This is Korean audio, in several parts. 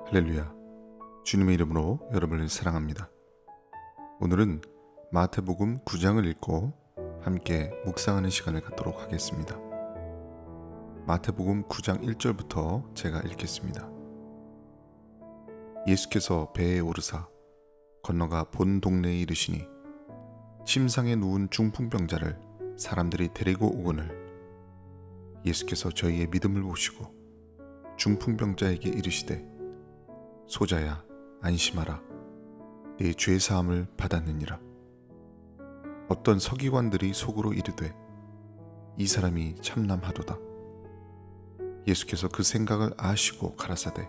할렐루야. 주님의 이름으로 여러분을 사랑합니다. 오늘은 마태복음 9장을 읽고 함께 묵상하는 시간을 갖도록 하겠습니다. 마태복음 9장 1절부터 제가 읽겠습니다. 예수께서 배에 오르사 건너가 본 동네에 이르시니 침상에 누운 중풍병자를 사람들이 데리고 오거늘 예수께서 저희의 믿음을 보시고 중풍병자에게 이르시되 소자야 안심하라 네 죄사함을 받았느니라. 어떤 서기관들이 속으로 이르되 이 사람이 참남하도다. 예수께서 그 생각을 아시고 가라사대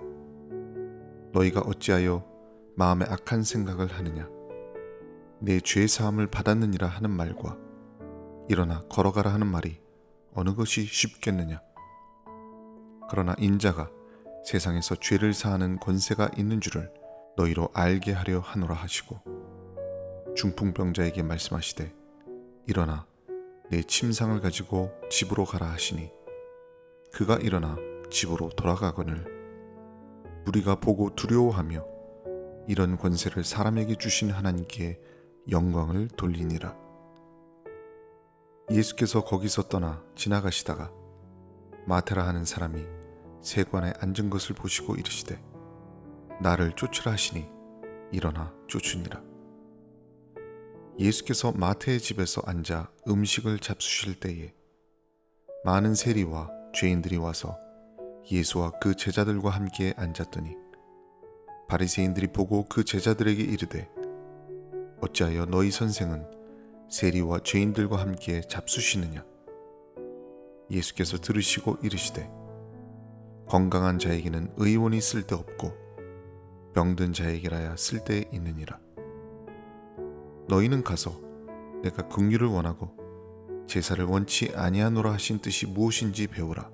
너희가 어찌하여 마음에 악한 생각을 하느냐. 내 죄사함을 받았느니라 하는 말과 일어나 걸어가라 하는 말이 어느 것이 쉽겠느냐. 그러나 인자가 세상에서 죄를 사하는 권세가 있는 줄을 너희로 알게 하려 하노라 하시고 중풍병자에게 말씀하시되 일어나 내 침상을 가지고 집으로 가라 하시니 그가 일어나 집으로 돌아가거늘 무리가 보고 두려워하며 이런 권세를 사람에게 주신 하나님께 영광을 돌리니라. 예수께서 거기서 떠나 지나가시다가 마태라 하는 사람이 세관에 앉은 것을 보시고 이르시되 나를 쫓으라 하시니 일어나 쫓으니라. 예수께서 마태의 집에서 앉아 음식을 잡수실 때에 많은 세리와 죄인들이 와서 예수와 그 제자들과 함께 앉았더니 바리새인들이 보고 그 제자들에게 이르되 어찌하여 너희 선생은 세리와 죄인들과 함께 잡수시느냐. 예수께서 들으시고 이르시되 건강한 자에게는 의원이 쓸데없고 병든 자에게라야 쓸데 있느니라. 너희는 가서 내가 긍휼을 원하고 제사를 원치 아니하노라 하신 뜻이 무엇인지 배우라.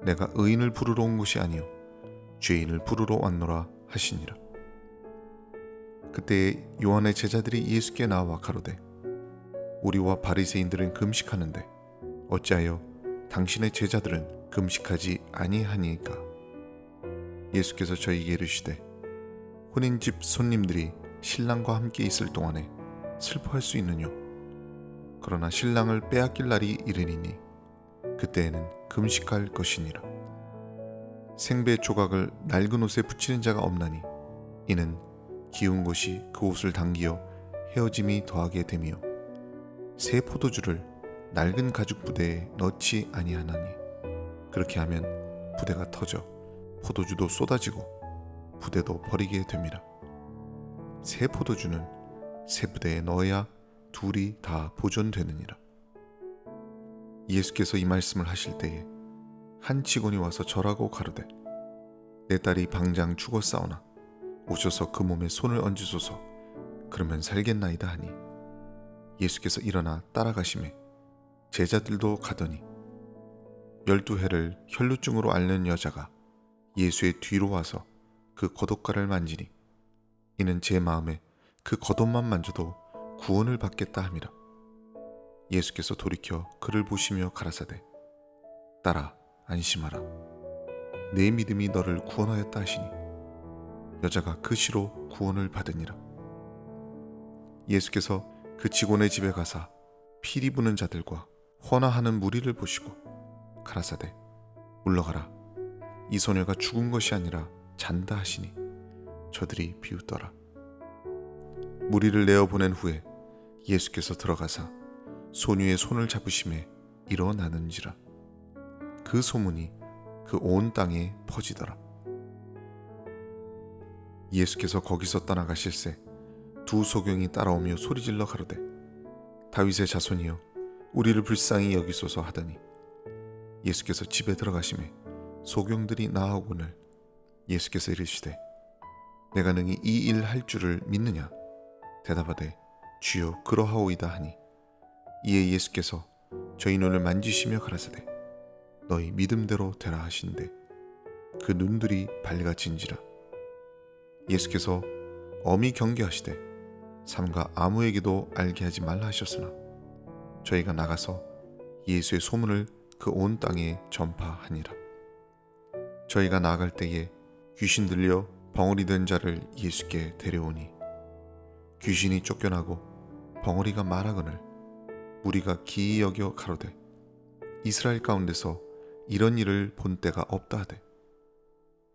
내가 의인을 부르러 온 것이 아니요 죄인을 부르러 왔노라 하시니라. 그때에 요한의 제자들이 예수께 나와 가로되 우리와 바리새인들은 금식하는데 어찌하여 당신의 제자들은 금식하지 아니하니까. 예수께서 저희에게 이르시되 혼인집 손님들이 신랑과 함께 있을 동안에 슬퍼할 수 있느뇨. 그러나 신랑을 빼앗길 날이 이르니니 그때에는 금식할 것이니라. 생배 조각을 낡은 옷에 붙이는 자가 없나니 이는 기운 것이 그 옷을 당기어 헤어짐이 더하게 되며 새 포도주를 낡은 가죽 부대에 넣지 아니하나니 그렇게 하면 부대가 터져 포도주도 쏟아지고 부대도 버리게 됩니다. 새 포도주는 새 부대에 넣어야 둘이 다 보존되느니라. 예수께서 이 말씀을 하실 때에 한 직원이 와서 절하고 가로되 내 딸이 방장 죽었사오나 오셔서 그 몸에 손을 얹으소서 그러면 살겠나이다 하니 예수께서 일어나 따라가시매 제자들도 가더니 12해를 혈루증으로 앓는 여자가 예수의 뒤로 와서 그 겉옷가를 만지니 이는 제 마음에 그 겉옷만 만져도 구원을 받겠다 함이라. 예수께서 돌이켜 그를 보시며 가라사대 딸아 안심하라 내 믿음이 너를 구원하였다 하시니 여자가 그 시로 구원을 받으니라. 예수께서 그 직원의 집에 가사 피리 부는 자들과 헌화하는 무리를 보시고 가라사대 물러가라 이 소녀가 죽은 것이 아니라 잔다 하시니 저들이 비웃더라. 무리를 내어 보낸 후에 예수께서 들어가사 소녀의 손을 잡으심에 일어나는지라. 그 소문이 그 온 땅에 퍼지더라. 예수께서 거기서 떠나가실새 두 소경이 따라오며 소리질러 가로되 다윗의 자손이여 우리를 불쌍히 여기소서 하더니 예수께서 집에 들어가시매 소경들이 나아오거늘 예수께서 이르시되 내가 능히 이 일 할 줄을 믿느냐. 대답하되 주여 그러하오이다 하니 이에 예수께서 저희 눈을 만지시며 가라사대 너희 믿음대로 되라 하신대 그 눈들이 밝아진지라. 예수께서 엄히 경계하시되 삼가 아무에게도 알게 하지 말라 하셨으나 저희가 나가서 예수의 소문을 그 온 땅에 전파하니라. 저희가 나아갈 때에 귀신 들려 벙어리 된 자를 예수께 데려오니 귀신이 쫓겨나고 벙어리가 말하거늘 무리가 기이 여겨 가로되 이스라엘 가운데서 이런 일을 본 때가 없다 하되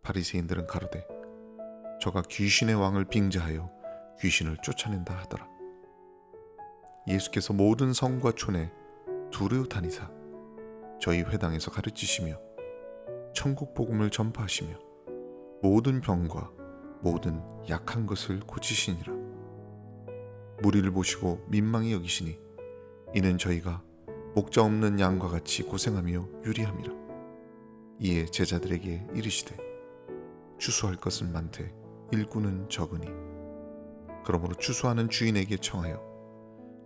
바리새인들은 가로되 저가 귀신의 왕을 빙자하여 귀신을 쫓아낸다 하더라. 예수께서 모든 성과 촌에 두루 다니사 저희 회당에서 가르치시며 천국 복음을 전파하시며 모든 병과 모든 약한 것을 고치시니라. 무리를 보시고 민망히 여기시니 이는 저희가 목자 없는 양과 같이 고생하며 유리함이라. 이에 제자들에게 이르시되 추수할 것은 많되 일꾼은 적으니 그러므로 추수하는 주인에게 청하여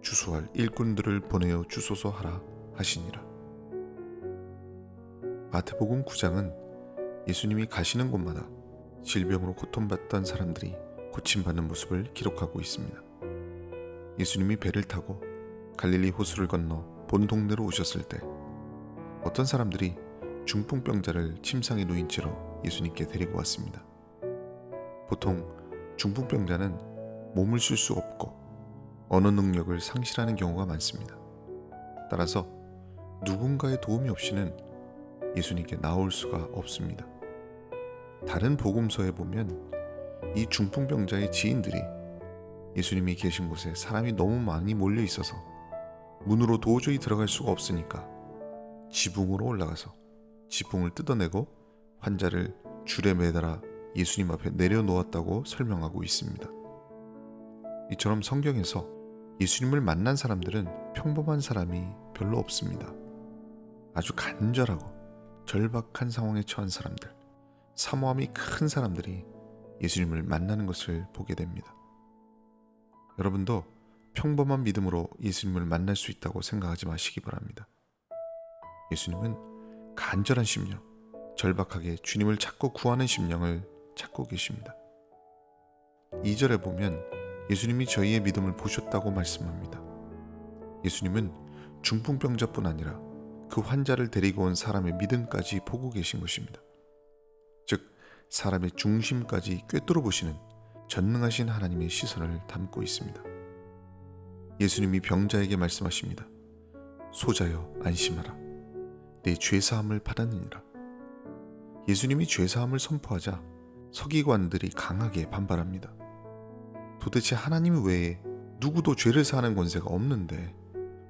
추수할 일꾼들을 보내어 주소서 하라 하시니라. 마태복음 9장은 예수님이 가시는 곳마다 질병으로 고통받던 사람들이 고침받는 모습을 기록하고 있습니다. 예수님이 배를 타고 갈릴리 호수를 건너 본 동네로 오셨을 때 어떤 사람들이 중풍병자를 침상에 누인 채로 예수님께 데리고 왔습니다. 보통 중풍병자는 몸을 쓸 수 없고 언어 능력을 상실하는 경우가 많습니다. 따라서 누군가의 도움이 없이는 예수님께 나올 수가 없습니다. 다른 복음서에 보면 이 중풍병자의 지인들이 예수님이 계신 곳에 사람이 너무 많이 몰려 있어서 문으로 도저히 들어갈 수가 없으니까 지붕으로 올라가서 지붕을 뜯어내고 환자를 줄에 매달아 예수님 앞에 내려놓았다고 설명하고 있습니다. 이처럼 성경에서 예수님을 만난 사람들은 평범한 사람이 별로 없습니다. 아주 간절하고 절박한 상황에 처한 사람들, 사모함이 큰 사람들이 예수님을 만나는 것을 보게 됩니다. 여러분도 평범한 믿음으로 예수님을 만날 수 있다고 생각하지 마시기 바랍니다. 예수님은 간절한 심령, 절박하게 주님을 찾고 구하는 심령을 찾고 계십니다. 2절에 보면 예수님이 저희의 믿음을 보셨다고 말씀합니다. 예수님은 중풍병자뿐 아니라 그 환자를 데리고 온 사람의 믿음까지 보고 계신 것입니다. 즉 사람의 중심까지 꿰뚫어 보시는 전능하신 하나님의 시선을 담고 있습니다. 예수님이 병자에게 말씀하십니다. 소자여 안심하라. 내 죄사함을 받았느니라. 예수님이 죄사함을 선포하자 서기관들이 강하게 반발합니다. 도대체 하나님 외에 누구도 죄를 사하는 권세가 없는데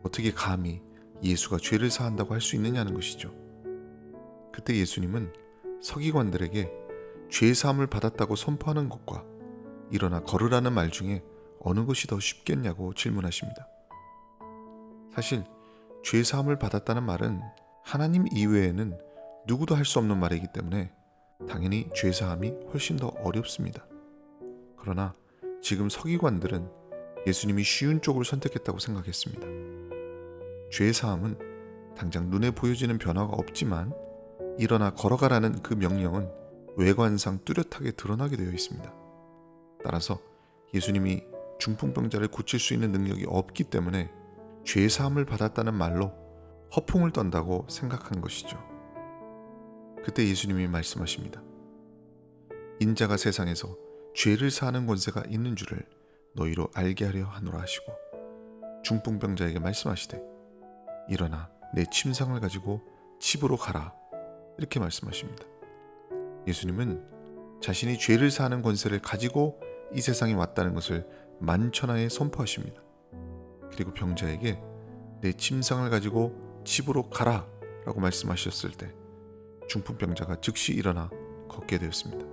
어떻게 감히 예수가 죄를 사한다고 할 수 있느냐는 것이죠. 그때 예수님은 서기관들에게 죄사함을 받았다고 선포하는 것과 일어나 걸으라는 말 중에 어느 것이 더 쉽겠냐고 질문하십니다. 사실 죄사함을 받았다는 말은 하나님 이외에는 누구도 할 수 없는 말이기 때문에 당연히 죄사함이 훨씬 더 어렵습니다. 그러나 지금 서기관들은 예수님이 쉬운 쪽을 선택했다고 생각했습니다. 죄사함은 당장 눈에 보여지는 변화가 없지만 일어나 걸어가라는 그 명령은 외관상 뚜렷하게 드러나게 되어 있습니다. 따라서 예수님이 중풍병자를 고칠 수 있는 능력이 없기 때문에 죄사함을 받았다는 말로 허풍을 떤다고 생각한 것이죠. 그때 예수님이 말씀하십니다. 인자가 세상에서 죄를 사하는 권세가 있는 줄을 너희로 알게 하려 하노라 하시고 중풍병자에게 말씀하시되 일어나 내 침상을 가지고 집으로 가라 이렇게 말씀하십니다. 예수님은 자신이 죄를 사하는 권세를 가지고 이 세상에 왔다는 것을 만천하에 선포하십니다. 그리고 병자에게 내 침상을 가지고 집으로 가라 라고 말씀하셨을 때 중풍병자가 즉시 일어나 걷게 되었습니다.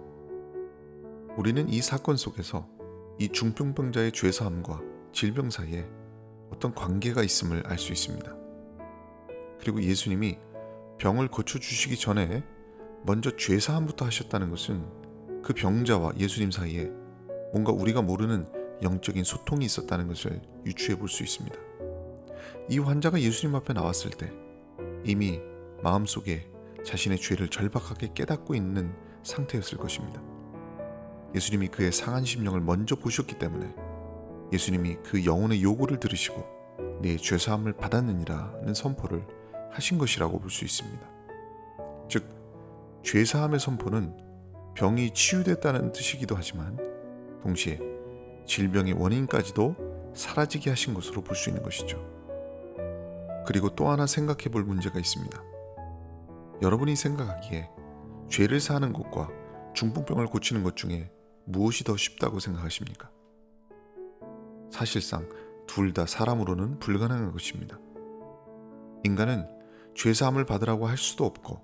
우리는 이 사건 속에서 이 중풍병자의 죄사함과 질병 사이에 어떤 관계가 있음을 알 수 있습니다. 그리고 예수님이 병을 고쳐주시기 전에 먼저 죄사함부터 하셨다는 것은 그 병자와 예수님 사이에 뭔가 우리가 모르는 영적인 소통이 있었다는 것을 유추해 볼 수 있습니다. 이 환자가 예수님 앞에 나왔을 때 이미 마음속에 자신의 죄를 절박하게 깨닫고 있는 상태였을 것입니다. 예수님이 그의 상한 심령을 먼저 보셨기 때문에 예수님이 그 영혼의 요구를 들으시고 내 죄사함을 받았느니라는 선포를 하신 것이라고 볼 수 있습니다. 즉 죄사함의 선포는 병이 치유됐다는 뜻이기도 하지만 동시에 질병의 원인까지도 사라지게 하신 것으로 볼 수 있는 것이죠. 그리고 또 하나 생각해 볼 문제가 있습니다. 여러분이 생각하기에 죄를 사하는 것과 중풍병을 고치는 것 중에 무엇이 더 쉽다고 생각하십니까? 사실상 둘 다 사람으로는 불가능한 것입니다. 인간은 죄사함을 받으라고 할 수도 없고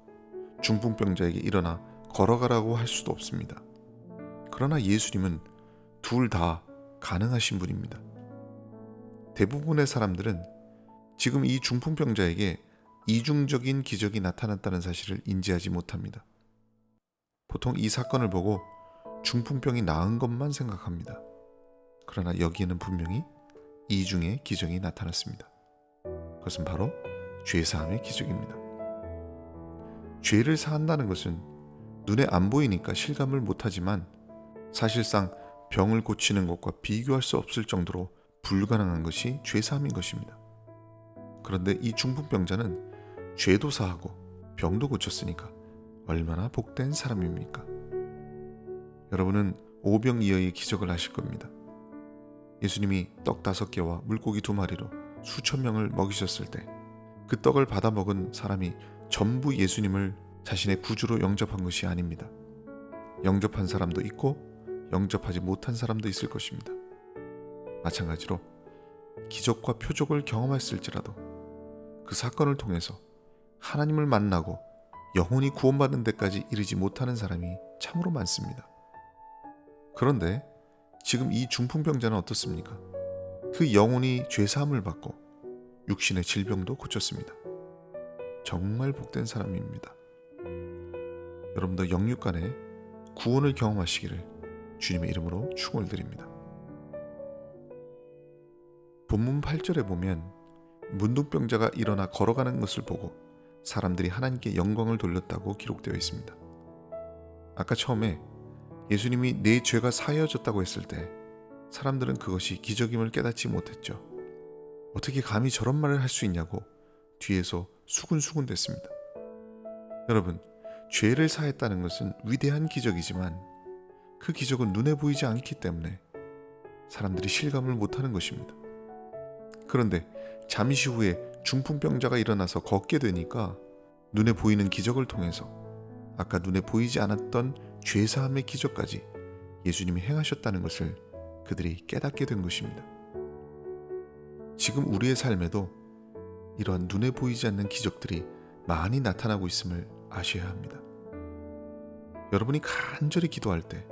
중풍병자에게 일어나 걸어가라고 할 수도 없습니다. 그러나 예수님은 둘 다 가능하신 분입니다. 대부분의 사람들은 지금 이 중풍병자에게 이중적인 기적이 나타났다는 사실을 인지하지 못합니다. 보통 이 사건을 보고 중풍병이 나은 것만 생각합니다. 그러나 여기에는 분명히 이중의 기적이 나타났습니다. 그것은 바로 죄사함의 기적입니다. 죄를 사한다는 것은 눈에 안 보이니까 실감을 못하지만 사실상 병을 고치는 것과 비교할 수 없을 정도로 불가능한 것이 죄사함인 것입니다. 그런데 이 중풍병자는 죄도 사하고 병도 고쳤으니까 얼마나 복된 사람입니까? 여러분은 오병이어의 기적을 아실 겁니다. 예수님이 떡 5개와 물고기 2마리로 수천 명을 먹이셨을 때 그 떡을 받아 먹은 사람이 전부 예수님을 자신의 구주로 영접한 것이 아닙니다. 영접한 사람도 있고 영접하지 못한 사람도 있을 것입니다. 마찬가지로 기적과 표적을 경험했을지라도 그 사건을 통해서 하나님을 만나고 영혼이 구원받는 데까지 이르지 못하는 사람이 참으로 많습니다. 그런데 지금 이 중풍병자는 어떻습니까? 그 영혼이 죄사함을 받고 육신의 질병도 고쳤습니다. 정말 복된 사람입니다. 여러분도 영육간에 구원을 경험하시기를 주님의 이름으로 축원드립니다. 본문 8절에 보면 문둥병자가 일어나 걸어가는 것을 보고 사람들이 하나님께 영광을 돌렸다고 기록되어 있습니다. 아까 처음에 예수님이 내 죄가 사하여졌다고 했을 때 사람들은 그것이 기적임을 깨닫지 못했죠. 어떻게 감히 저런 말을 할 수 있냐고 뒤에서 수군수군 됐습니다. 여러분, 죄를 사했다는 것은 위대한 기적이지만 그 기적은 눈에 보이지 않기 때문에 사람들이 실감을 못하는 것입니다. 그런데 잠시 후에 중풍병자가 일어나서 걷게 되니까 눈에 보이는 기적을 통해서 아까 눈에 보이지 않았던 죄사함의 기적까지 예수님이 행하셨다는 것을 그들이 깨닫게 된 것입니다. 지금 우리의 삶에도 이러한 눈에 보이지 않는 기적들이 많이 나타나고 있음을 아셔야 합니다. 여러분이 간절히 기도할 때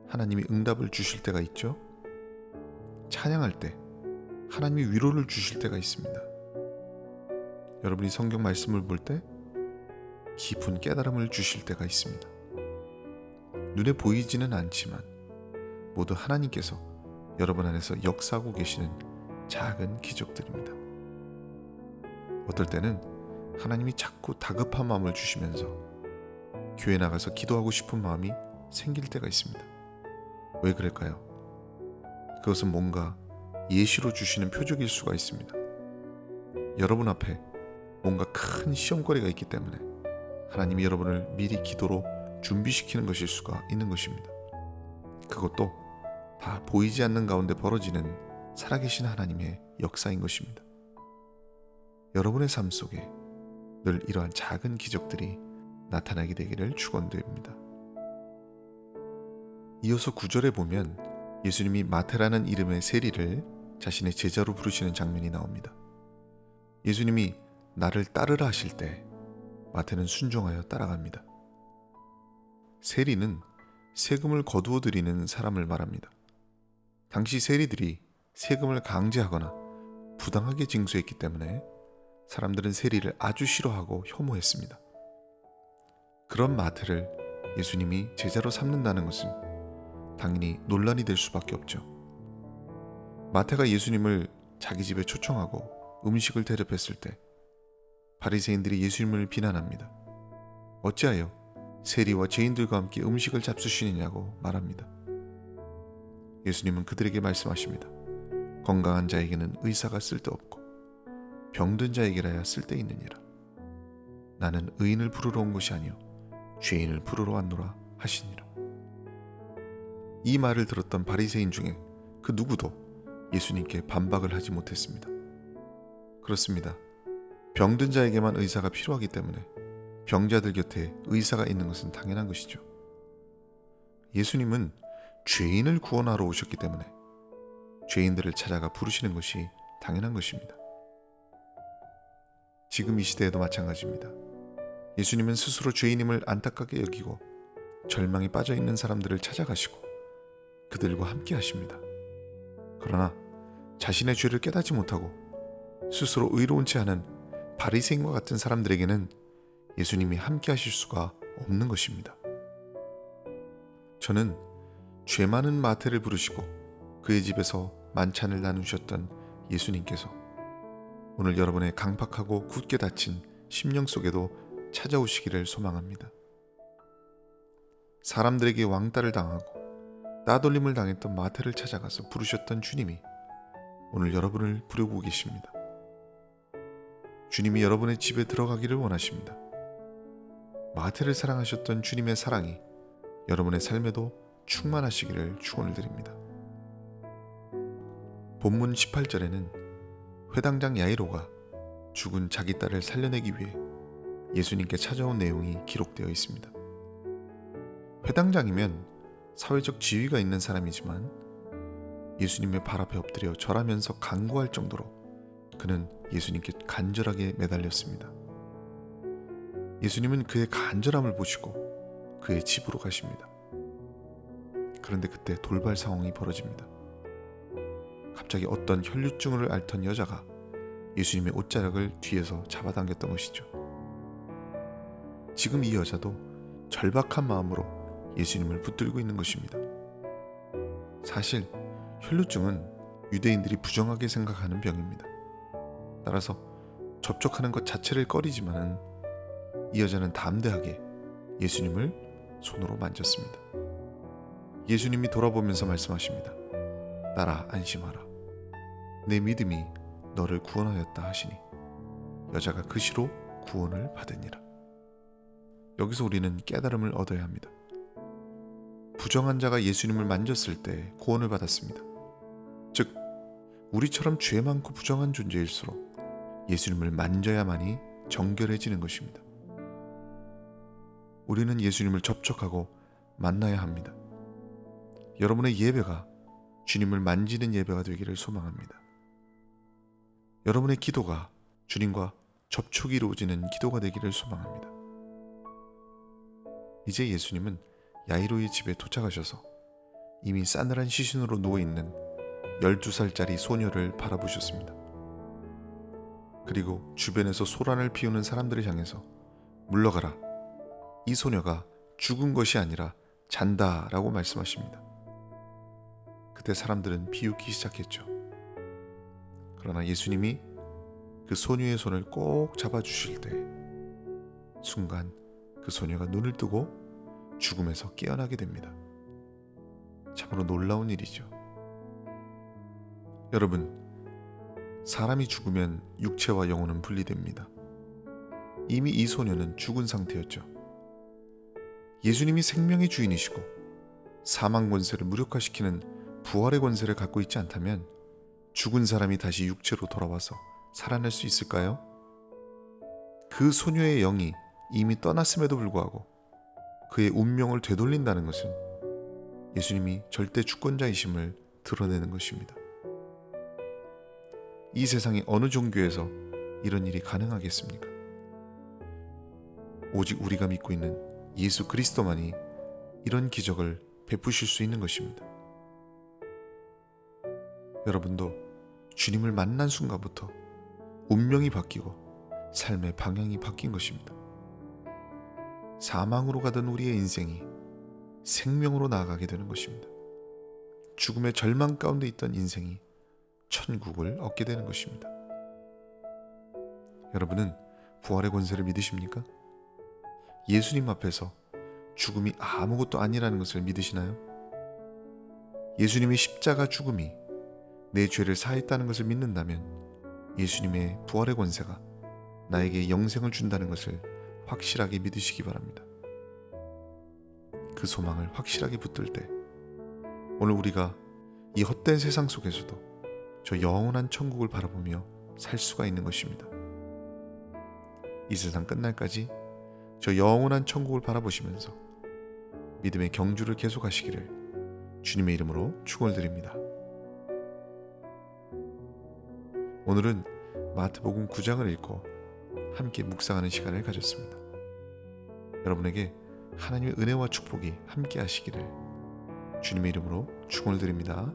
하나님이 응답을 주실 때가 있죠. 찬양할 때 하나님이 위로를 주실 때가 있습니다. 여러분이 성경 말씀을 볼 때 깊은 깨달음을 주실 때가 있습니다. 눈에 보이지는 않지만 모두 하나님께서 여러분 안에서 역사하고 계시는 작은 기적들입니다. 어떨 때는 하나님이 자꾸 다급한 마음을 주시면서 교회 나가서 기도하고 싶은 마음이 생길 때가 있습니다. 왜 그럴까요? 그것은 뭔가 예시로 주시는 표적일 수가 있습니다. 여러분 앞에 뭔가 큰 시험거리가 있기 때문에 하나님이 여러분을 미리 기도로 준비시키는 것일 수가 있는 것입니다. 그것도 다 보이지 않는 가운데 벌어지는 살아계신 하나님의 역사인 것입니다. 여러분의 삶 속에 늘 이러한 작은 기적들이 나타나게 되기를 축원드립니다. 이어서 9절에 보면 예수님이 마태라는 이름의 세리를 자신의 제자로 부르시는 장면이 나옵니다. 예수님이 나를 따르라 하실 때 마태는 순종하여 따라갑니다. 세리는 세금을 거두어 드리는 사람을 말합니다. 당시 세리들이 세금을 강제하거나 부당하게 징수했기 때문에 사람들은 세리를 아주 싫어하고 혐오했습니다. 그런 마태를 예수님이 제자로 삼는다는 것은 당연히 논란이 될 수밖에 없죠. 마태가 예수님을 자기 집에 초청하고 음식을 대접했을 때 바리새인들이 예수님을 비난합니다. 어찌하여 세리와 죄인들과 함께 음식을 잡수시느냐고 말합니다. 예수님은 그들에게 말씀하십니다. 건강한 자에게는 의사가 쓸데없고 병든 자에게라야 쓸데있느니라. 나는 의인을 부르러 온 것이 아니요 죄인을 부르러 왔노라 하시니라. 이 말을 들었던 바리새인 중에 그 누구도 예수님께 반박을 하지 못했습니다. 그렇습니다. 병든 자에게만 의사가 필요하기 때문에 병자들 곁에 의사가 있는 것은 당연한 것이죠. 예수님은 죄인을 구원하러 오셨기 때문에 죄인들을 찾아가 부르시는 것이 당연한 것입니다. 지금 이 시대에도 마찬가지입니다. 예수님은 스스로 죄인임을 안타깝게 여기고 절망에 빠져있는 사람들을 찾아가시고 그들과 함께 하십니다. 그러나 자신의 죄를 깨닫지 못하고 스스로 의로운 채 하는 바리새인과 같은 사람들에게는 예수님이 함께 하실 수가 없는 것입니다. 저는 죄 많은 마태를 부르시고 그의 집에서 만찬을 나누셨던 예수님께서 오늘 여러분의 강팍하고 굳게 닫힌 심령 속에도 찾아오시기를 소망합니다. 사람들에게 왕따를 당하고 따돌림을 당했던 마태를 찾아가서 부르셨던 주님이 오늘 여러분을 부르고 계십니다. 주님이 여러분의 집에 들어가기를 원하십니다. 마태를 사랑하셨던 주님의 사랑이 여러분의 삶에도 충만하시기를 축원을 드립니다. 본문 18절에는 회당장 야이로가 죽은 자기 딸을 살려내기 위해 예수님께 찾아온 내용이 기록되어 있습니다. 회당장이면 사회적 지위가 있는 사람이지만 예수님의 발 앞에 엎드려 절하면서 간구할 정도로 그는 예수님께 간절하게 매달렸습니다. 예수님은 그의 간절함을 보시고 그의 집으로 가십니다. 그런데 그때 돌발 상황이 벌어집니다. 갑자기 어떤 혈류증을 앓던 여자가 예수님의 옷자락을 뒤에서 잡아당겼던 것이죠. 지금 이 여자도 절박한 마음으로 예수님을 붙들고 있는 것입니다. 사실 혈류증은 유대인들이 부정하게 생각하는 병입니다. 따라서 접촉하는 것 자체를 꺼리지만은 이 여자는 담대하게 예수님을 손으로 만졌습니다. 예수님이 돌아보면서 말씀하십니다. 딸아, 안심하라. 내 믿음이 너를 구원하였다 하시니 여자가 그 시로 구원을 받으니라. 여기서 우리는 깨달음을 얻어야 합니다. 부정한 자가 예수님을 만졌을 때 구원을 받았습니다. 즉, 우리처럼 죄 많고 부정한 존재일수록 예수님을 만져야만이 정결해지는 것입니다. 우리는 예수님을 접촉하고 만나야 합니다. 여러분의 예배가 주님을 만지는 예배가 되기를 소망합니다. 여러분의 기도가 주님과 접촉이 이루어지는 기도가 되기를 소망합니다. 이제 예수님은 야이로의 집에 도착하셔서 이미 싸늘한 시신으로 누워있는 12살짜리 소녀를 바라보셨습니다. 그리고 주변에서 소란을 피우는 사람들을 향해서 물러가라. 이 소녀가 죽은 것이 아니라 잔다라고 말씀하십니다. 그때 사람들은 비웃기 시작했죠. 그러나 예수님이 그 소녀의 손을 꼭 잡아주실 때 순간 그 소녀가 눈을 뜨고 죽음에서 깨어나게 됩니다. 참으로 놀라운 일이죠. 여러분, 사람이 죽으면 육체와 영혼은 분리됩니다. 이미 이 소녀는 죽은 상태였죠. 예수님이 생명의 주인이시고 사망 권세를 무력화시키는 부활의 권세를 갖고 있지 않다면 죽은 사람이 다시 육체로 돌아와서 살아날 수 있을까요? 그 소녀의 영이 이미 떠났음에도 불구하고 그의 운명을 되돌린다는 것은 예수님이 절대 주권자이심을 드러내는 것입니다. 이 세상의 어느 종교에서 이런 일이 가능하겠습니까? 오직 우리가 믿고 있는 예수 그리스도만이 이런 기적을 베푸실 수 있는 것입니다. 여러분도 주님을 만난 순간부터 운명이 바뀌고 삶의 방향이 바뀐 것입니다. 사망으로 가던 우리의 인생이 생명으로 나아가게 되는 것입니다. 죽음의 절망 가운데 있던 인생이 천국을 얻게 되는 것입니다. 여러분은 부활의 권세를 믿으십니까? 예수님 앞에서 죽음이 아무것도 아니라는 것을 믿으시나요? 예수님의 십자가 죽음이 내 죄를 사했다는 것을 믿는다면 예수님의 부활의 권세가 나에게 영생을 준다는 것을 확실하게 믿으시기 바랍니다. 그 소망을 확실하게 붙들 때 오늘 우리가 이 헛된 세상 속에서도 저 영원한 천국을 바라보며 살 수가 있는 것입니다. 이 세상 끝날까지 저 영원한 천국을 바라보시면서 믿음의 경주를 계속하시기를 주님의 이름으로 축원드립니다. 오늘은 마태복음 9장을 읽고 함께 묵상하는 시간을 가졌습니다. 여러분에게 하나님의 은혜와 축복이 함께 하시기를 주님의 이름으로 축원을 드립니다.